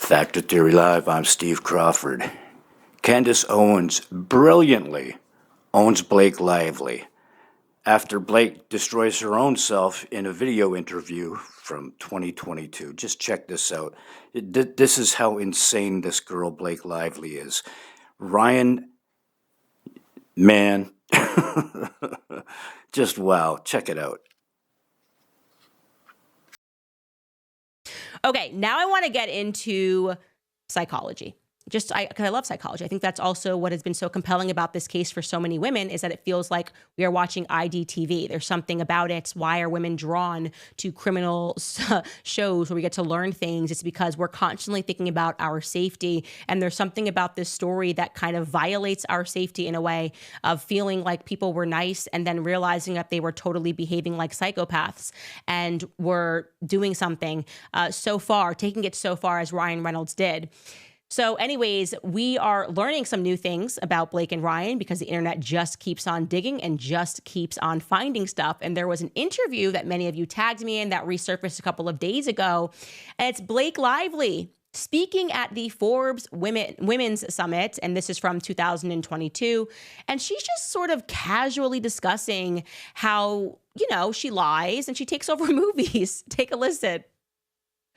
Factor Theory Live, I'm Steve Crawford. Candace Owens brilliantly owns Blake Lively after Blake destroys her own self in a video interview from 2022. Just check this out. This is how insane this girl Blake Lively is. Ryan, man, just wow. Check it out. Okay, now I want to get into psychology. Because I love psychology. I think that's also what has been so compelling about this case for so many women is that it feels like we are watching IDTV. There's something about it. Why are women drawn to criminal shows where we get to learn things? It's because we're constantly thinking about our safety. And there's something about this story that kind of violates our safety in a way of feeling like people were nice and then realizing that they were totally behaving like psychopaths and were doing something taking it so far as Ryan Reynolds did. So anyways, we are learning some new things about Blake and Ryan because the internet just keeps on digging and just keeps on finding stuff. And there was an interview that many of you tagged me in that resurfaced a couple of days ago. And it's Blake Lively speaking at the Forbes Women's Summit. And this is from 2022. And she's just sort of casually discussing how, she lies and she takes over movies. Take a listen.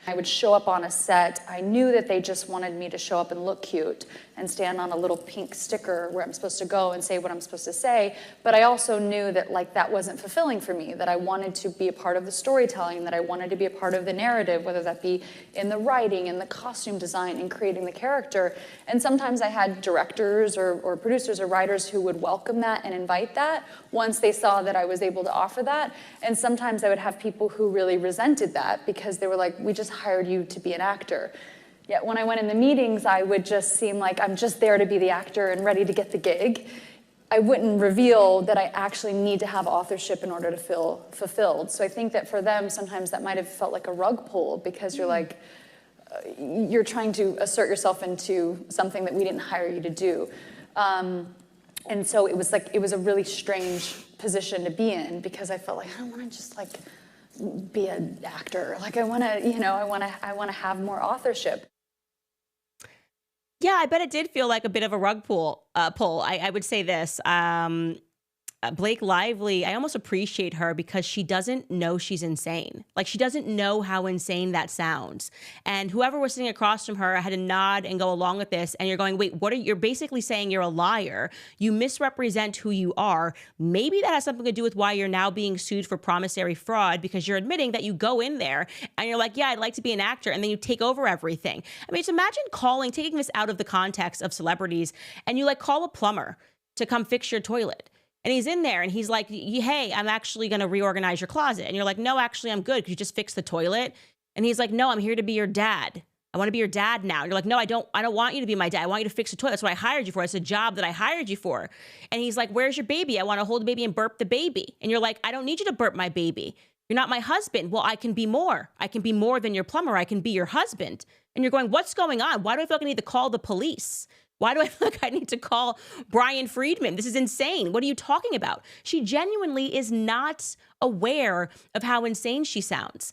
I would show up on a set. I knew that they just wanted me to show up and look cute and stand on a little pink sticker where I'm supposed to go and say what I'm supposed to say. But I also knew that that wasn't fulfilling for me, that I wanted to be a part of the storytelling, that I wanted to be a part of the narrative, whether that be in the writing, in the costume design, in creating the character. And sometimes I had directors or producers or writers who would welcome that and invite that once they saw that I was able to offer that. And sometimes I would have people who really resented that because they were like, we just hired you to be an actor. Yet when I went in the meetings, I would just seem like I'm just there to be the actor and ready to get the gig. I wouldn't reveal that I actually need to have authorship in order to feel fulfilled. So I think that for them, sometimes that might have felt like a rug pull because you're like, you're trying to assert yourself into something that we didn't hire you to do. And so it was a really strange position to be in because I felt like I don't want to just be an actor. I want to have more authorship. Yeah, I bet it did feel like a bit of a rug pull. I would say this. Blake Lively, I almost appreciate her because she doesn't know she's insane. She doesn't know how insane that sounds. And whoever was sitting across from her had to nod and go along with this. And you're going, wait, you're basically saying you're a liar. You misrepresent who you are. Maybe that has something to do with why you're now being sued for promissory fraud because you're admitting that you go in there and you're like, yeah, I'd like to be an actor. And then you take over everything. I mean, just imagine taking this out of the context of celebrities and you call a plumber to come fix your toilet. And he's in there and he's like, hey, I'm actually going to reorganize your closet. And you're like, no, actually, I'm good. Could you just fix the toilet? And he's like, no, I'm here to be your dad. I want to be your dad now. And you're like, no, I don't want you to be my dad. I want you to fix the toilet. That's what I hired you for. It's a job that I hired you for. And he's like, where's your baby? I want to hold the baby and burp the baby. And you're like, I don't need you to burp my baby. You're not my husband. Well, I can be more. I can be more than your plumber. I can be your husband. And you're going, what's going on? Why do I feel like I need to call the police? Why do I feel like I need to call Brian Friedman? This is insane. What are you talking about? She genuinely is not aware of how insane she sounds.